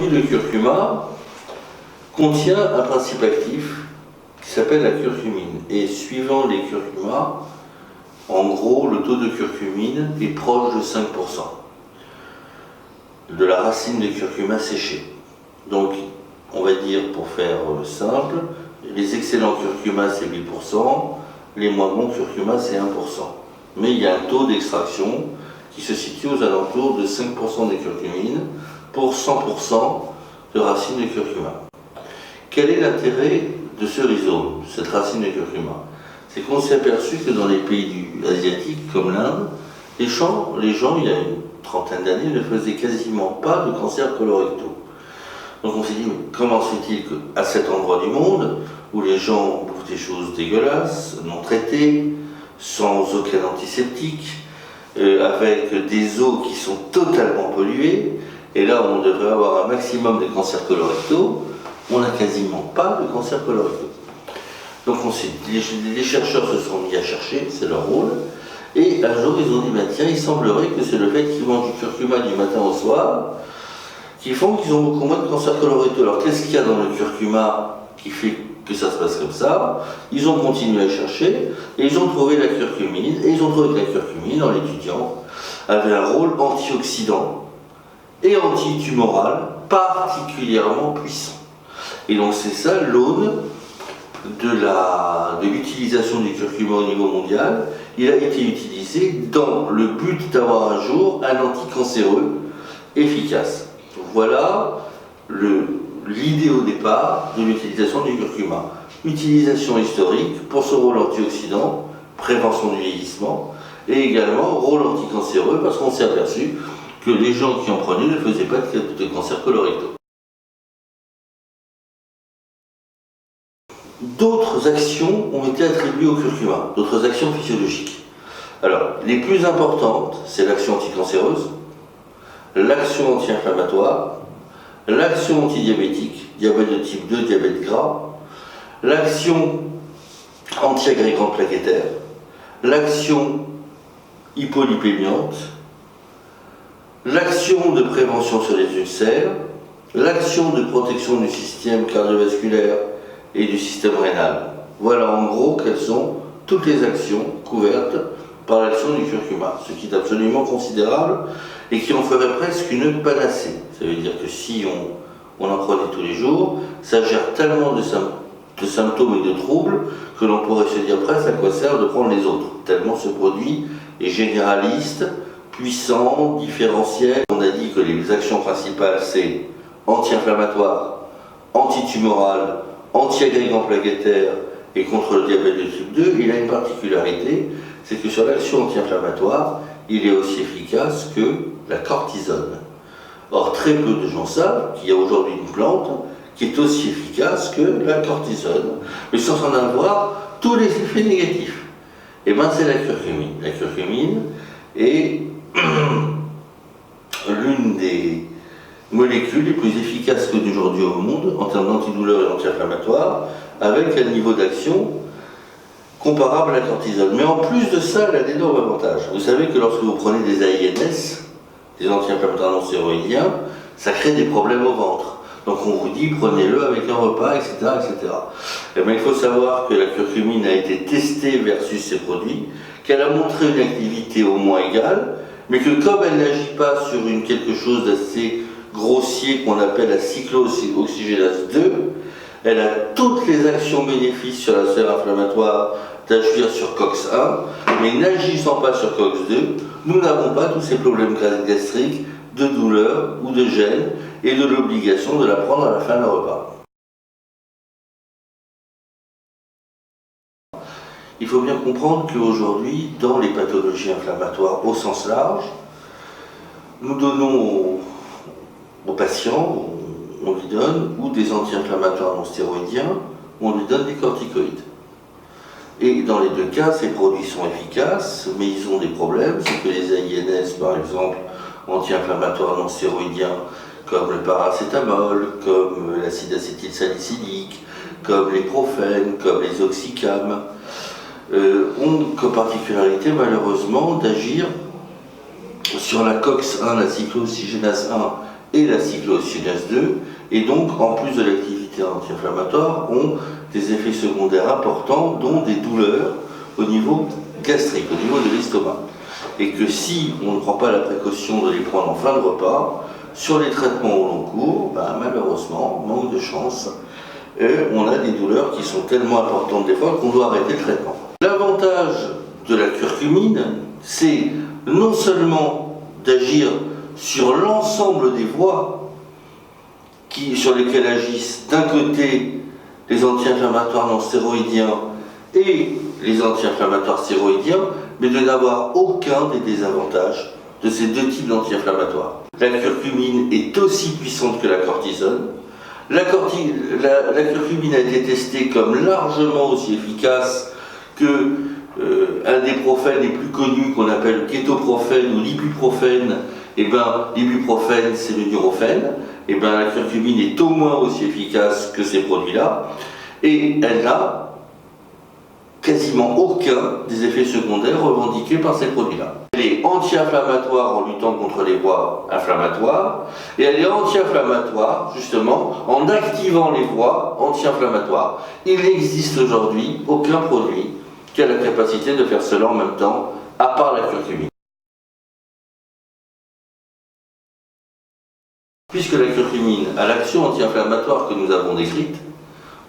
Aujourd'hui, le curcuma contient un principe actif qui s'appelle la curcumine. Et suivant les curcumas, en gros, le taux de curcumine est proche de 5% de la racine de curcuma séchée. Donc, on va dire, pour faire simple, les excellents curcumas c'est 8%, les moins bons curcumas c'est 1%. Mais il y a un taux d'extraction qui se situe aux alentours de 5% des curcumines pour 100% de racine de curcuma. Quel est l'intérêt de ce rhizome, cette racine de curcuma? C'est qu'on s'est aperçu que dans les pays asiatiques comme l'Inde, les gens, il y a une trentaine d'années, ne faisaient quasiment pas de cancer colorectaux. Donc on s'est dit, mais comment se fait-il qu'à cet endroit du monde, où les gens bouffent des choses dégueulasses, non traitées, sans aucun antiseptique, avec des eaux qui sont totalement polluées, et là on devrait avoir un maximum de cancers colorectaux, on n'a quasiment pas de cancer colorectaux. Donc les chercheurs se sont mis à chercher, c'est leur rôle, et un jour ils ont dit, tiens, il semblerait que c'est le fait qu'ils mangent du curcuma du matin au soir, qui font qu'ils ont beaucoup moins de cancer colorectal. Alors qu'est-ce qu'il y a dans le curcuma qui fait que ça se passe comme ça? Ils ont continué à chercher et ils ont trouvé la curcumine. Et ils ont trouvé que la curcumine, en l'étudiant, avait un rôle antioxydant et antitumoral particulièrement puissant. Et donc c'est ça l'aune de l'utilisation du curcuma au niveau mondial. Il a été utilisé dans le but d'avoir un jour un anticancéreux efficace. Voilà l'idée au départ de l'utilisation du curcuma. Utilisation historique pour ce rôle antioxydant, prévention du vieillissement, et également rôle anticancéreux parce qu'on s'est aperçu que les gens qui en prenaient ne faisaient pas de cancer colorectal. D'autres actions ont été attribuées au curcuma, d'autres actions physiologiques. Alors, les plus importantes, c'est l'action anticancéreuse, l'action anti-inflammatoire, l'action antidiabétique, diabète de type 2, diabète gras, l'action anti-agrégante plaquettaire, l'action hypolipémiante, l'action de prévention sur les ulcères, l'action de protection du système cardiovasculaire et du système rénal. Voilà en gros quelles sont toutes les actions couvertes par l'action du curcuma, ce qui est absolument considérable et qui en ferait presque une panacée. Ça veut dire que si on en prenait tous les jours, ça gère tellement de symptômes et de troubles que l'on pourrait se dire presque à quoi sert de prendre les autres. Tellement ce produit est généraliste, puissant, différentiel. On a dit que les actions principales c'est anti-inflammatoire, antitumoral, anti-agrégant plaquettaire et contre le diabète de type 2. Il a une particularité, c'est que sur l'action anti-inflammatoire, il est aussi efficace que la cortisone. Or, très peu de gens savent qu'il y a aujourd'hui une plante qui est aussi efficace que la cortisone, mais sans en avoir tous les effets négatifs. Et bien, c'est la curcumine. La curcumine est l'une des molécules les plus efficaces que d'aujourd'hui au monde en termes d'antidouleur et anti-inflammatoire, avec un niveau d'action comparable à la cortisone. Mais en plus de ça, elle a d'énormes avantages. Vous savez que lorsque vous prenez des AINS, des anti-inflammatoires non stéroïdiens, ça crée des problèmes au ventre. Donc on vous dit, prenez-le avec un repas, etc. etc. Et bien, il faut savoir que la curcumine a été testée versus ces produits, qu'elle a montré une activité au moins égale, mais que comme elle n'agit pas sur quelque chose d'assez grossier qu'on appelle la cyclooxygénase 2, elle a toutes les actions bénéfiques sur la sphère inflammatoire d'agir sur COX-1, mais n'agissant pas sur COX-2, nous n'avons pas tous ces problèmes gastriques, de douleur ou de gêne, et de l'obligation de la prendre à la fin d'un repas. Il faut bien comprendre qu'aujourd'hui, dans les pathologies inflammatoires au sens large, nous donnons aux patients, on lui donne ou des anti-inflammatoires non stéroïdiens, ou on lui donne des corticoïdes. Et dans les deux cas, ces produits sont efficaces, mais ils ont des problèmes. C'est que les AINS, par exemple, anti-inflammatoires non stéroïdiens, comme le paracétamol, comme l'acide acétylsalicylique, comme les profènes, comme les oxycam, ont comme particularité malheureusement d'agir sur la COX-1, la cyclooxygénase 1 et la cyclooxygène 2, et donc en plus de l'activité anti-inflammatoire, ont des effets secondaires importants, dont des douleurs au niveau gastrique, au niveau de l'estomac. Et que si on ne prend pas la précaution de les prendre en fin de repas, sur les traitements au long cours, malheureusement, manque de chance, on a des douleurs qui sont tellement importantes des fois qu'on doit arrêter le traitement. L'avantage de la curcumine, c'est non seulement d'agir sur l'ensemble des voies sur lesquelles agissent d'un côté les anti-inflammatoires non stéroïdiens et les anti-inflammatoires stéroïdiens, mais de n'avoir aucun des désavantages de ces deux types d'anti-inflammatoires. La curcumine est aussi puissante que la cortisone. La curcumine a été testée comme largement aussi efficace que un des profènes les plus connus qu'on appelle kétoprophène ou l'ibuprofène. L'ibuprofène c'est le Nurofen. La curcumine est au moins aussi efficace que ces produits-là. Et elle n'a quasiment aucun des effets secondaires revendiqués par ces produits-là. Elle est anti-inflammatoire en luttant contre les voies inflammatoires, et elle est anti-inflammatoire justement en activant les voies anti-inflammatoires. Il n'existe aujourd'hui aucun produit qui a la capacité de faire cela en même temps, à part la curcumine. Puisque la curcumine a l'action anti-inflammatoire que nous avons décrite,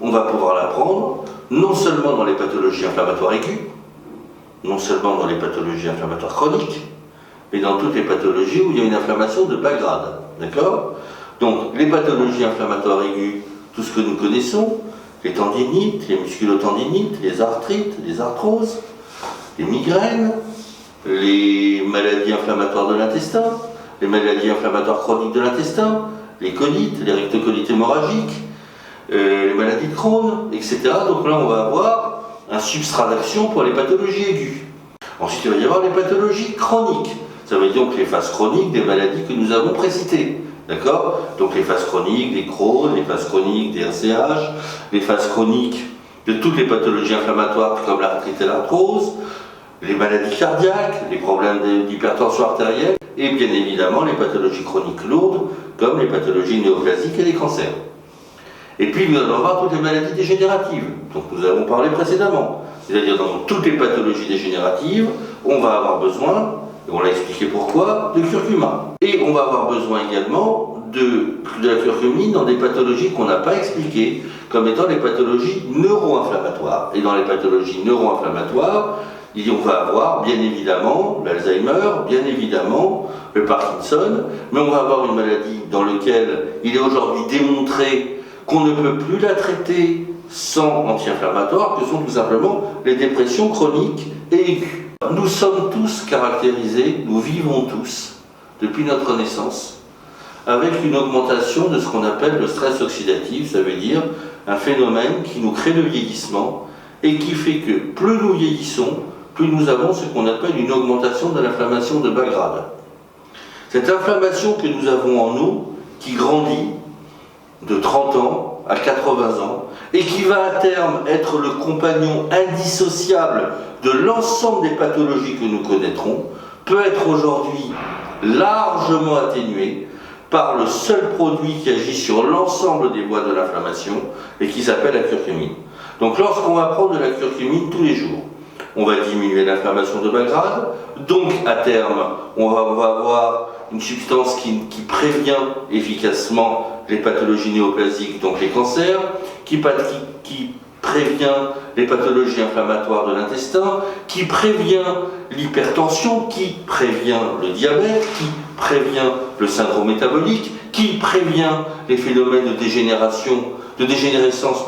on va pouvoir la prendre non seulement dans les pathologies inflammatoires aiguës, non seulement dans les pathologies inflammatoires chroniques, mais dans toutes les pathologies où il y a une inflammation de bas grade. D'accord ? Donc les pathologies inflammatoires aiguës, tout ce que nous connaissons, les tendinites, les musculotendinites, les arthrites, les arthroses, les migraines, les maladies inflammatoires de l'intestin, les maladies inflammatoires chroniques de l'intestin, les colites, les rectocolites hémorragiques, les maladies de Crohn, etc. Donc là, on va avoir un substrat d'action pour les pathologies aiguës. Ensuite, il va y avoir les pathologies chroniques. Ça veut dire donc les phases chroniques des maladies que nous avons précitées. D'accord ? Donc les phases chroniques des Crohn, les phases chroniques des RCH, les phases chroniques de toutes les pathologies inflammatoires comme l'arthrite et l'arthrose, les maladies cardiaques, les problèmes d'hypertension artérielle, et bien évidemment les pathologies chroniques lourdes comme les pathologies néoplasiques et les cancers. Et puis nous allons avoir toutes les maladies dégénératives, dont nous avons parlé précédemment. C'est-à-dire dans toutes les pathologies dégénératives, on va avoir besoin, et on l'a expliqué pourquoi, de curcuma. Et on va avoir besoin également de la curcumine dans des pathologies qu'on n'a pas expliquées, comme étant les pathologies neuro-inflammatoires. Et dans les pathologies neuro-inflammatoires, on va avoir bien évidemment l'Alzheimer, bien évidemment le Parkinson, mais on va avoir une maladie dans laquelle il est aujourd'hui démontré qu'on ne peut plus la traiter sans anti-inflammatoire, que sont tout simplement les dépressions chroniques et aiguës. Nous sommes tous caractérisés, nous vivons tous, depuis notre naissance, avec une augmentation de ce qu'on appelle le stress oxydatif, ça veut dire un phénomène qui nous crée le vieillissement et qui fait que plus nous vieillissons, plus nous avons ce qu'on appelle une augmentation de l'inflammation de bas grade. Cette inflammation que nous avons en nous, qui grandit de 30 ans à 80 ans, et qui va à terme être le compagnon indissociable de l'ensemble des pathologies que nous connaîtrons, peut être aujourd'hui largement atténuée par le seul produit qui agit sur l'ensemble des voies de l'inflammation et qui s'appelle la curcumine. Donc lorsqu'on va prendre de la curcumine tous les jours, on va diminuer l'inflammation de bas grade, donc à terme, on va avoir une substance qui prévient efficacement les pathologies néoplasiques, donc les cancers, qui prévient les pathologies inflammatoires de l'intestin, qui prévient l'hypertension, qui prévient le diabète, qui prévient le syndrome métabolique, qui prévient les phénomènes de dégénérescence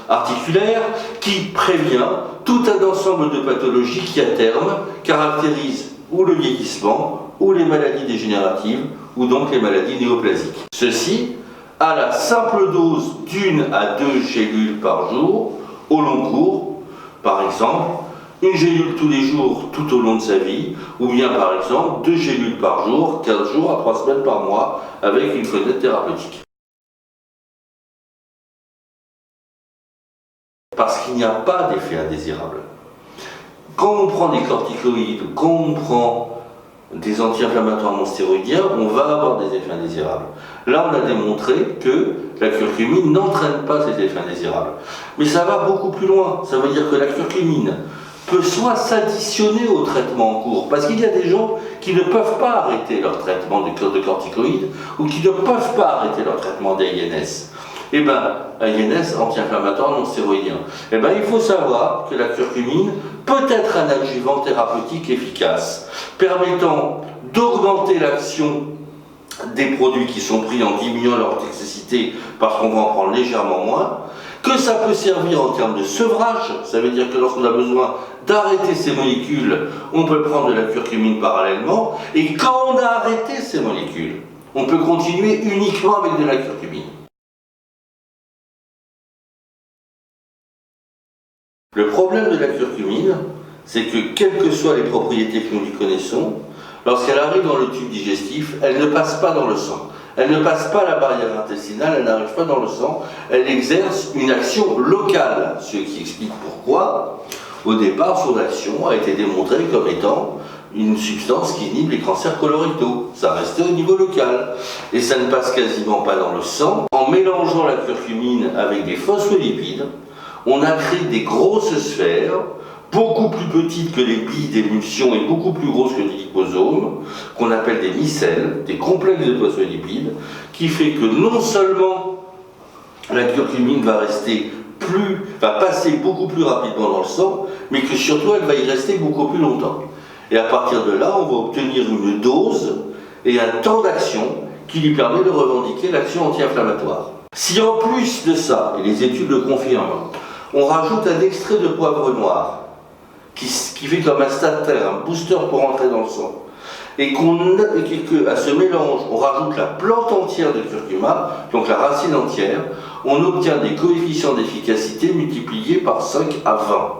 articulaire, qui prévient tout un ensemble de pathologies qui à terme caractérisent ou le vieillissement, ou les maladies dégénératives, ou donc les maladies néoplasiques. Ceci à la simple dose d'1 à 2 gélules par jour, au long cours, par exemple, une gélule tous les jours tout au long de sa vie, ou bien par exemple 2 gélules par jour, 15 jours à 3 semaines par mois, avec une fenêtre thérapeutique. Parce qu'il n'y a pas d'effet indésirable. Quand on prend des corticoïdes, quand on prend des anti-inflammatoires non stéroïdiens, on va avoir des effets indésirables. Là, on a démontré que la curcumine n'entraîne pas ces effets indésirables. Mais ça va beaucoup plus loin. Ça veut dire que la curcumine peut soit s'additionner au traitement en cours, parce qu'il y a des gens qui ne peuvent pas arrêter leur traitement de corticoïdes ou qui ne peuvent pas arrêter leur traitement d'AINS. Eh bien, AINS, anti-inflammatoire non stéroïdien. Eh bien, il faut savoir que la curcumine peut être un adjuvant thérapeutique efficace, permettant d'augmenter l'action des produits qui sont pris en diminuant leur toxicité parce qu'on va en prendre légèrement moins, que ça peut servir en termes de sevrage, ça veut dire que lorsqu'on a besoin d'arrêter ces molécules, on peut prendre de la curcumine parallèlement, et quand on a arrêté ces molécules, on peut continuer uniquement avec de la curcumine. Le problème de la curcumine, c'est que quelles que soient les propriétés que nous lui connaissons, lorsqu'elle arrive dans le tube digestif, elle ne passe pas dans le sang. Elle ne passe pas la barrière intestinale, elle n'arrive pas dans le sang, elle exerce une action locale, ce qui explique pourquoi, au départ, son action a été démontrée comme étant une substance qui inhibe les cancers colorectaux. Ça restait au niveau local. Et ça ne passe quasiment pas dans le sang. En mélangeant la curcumine avec des phospholipides, on a créé des grosses sphères, beaucoup plus petites que les billes d'émulsion et beaucoup plus grosses que les liposomes, qu'on appelle des micelles, des complexes de phospholipides, qui fait que non seulement la curcumine va passer beaucoup plus rapidement dans le sang, mais que surtout elle va y rester beaucoup plus longtemps. Et à partir de là, on va obtenir une dose et un temps d'action qui lui permet de revendiquer l'action anti-inflammatoire. Si en plus de ça, et les études le confirment, on rajoute un extrait de poivre noir, qui fait comme un starter, un booster pour entrer dans le sang, et qu'à ce mélange, on rajoute la plante entière de curcuma, donc la racine entière, on obtient des coefficients d'efficacité multipliés par 5 à 20.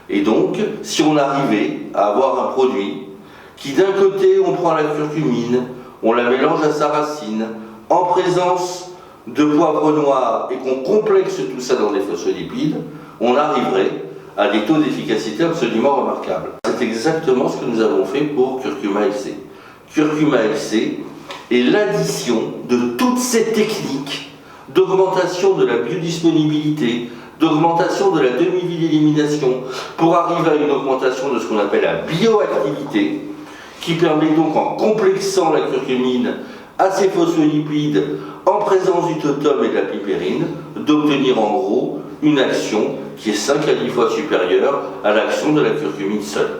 Et donc, si on arrivait à avoir un produit qui d'un côté, on prend la curcumine, on la mélange à sa racine, en présence de poivre noir, et qu'on complexe tout ça dans des phospholipides, on arriverait à des taux d'efficacité absolument remarquables. C'est exactement ce que nous avons fait pour Curcuma LC. Curcuma LC est l'addition de toutes ces techniques d'augmentation de la biodisponibilité, d'augmentation de la demi-vie d'élimination, pour arriver à une augmentation de ce qu'on appelle la bioactivité, qui permet donc, en complexant la curcumine à ces phospholipides, en présence du totum et de la pipérine, d'obtenir en gros une action qui est 5 à 10 fois supérieure à l'action de la curcumine seule.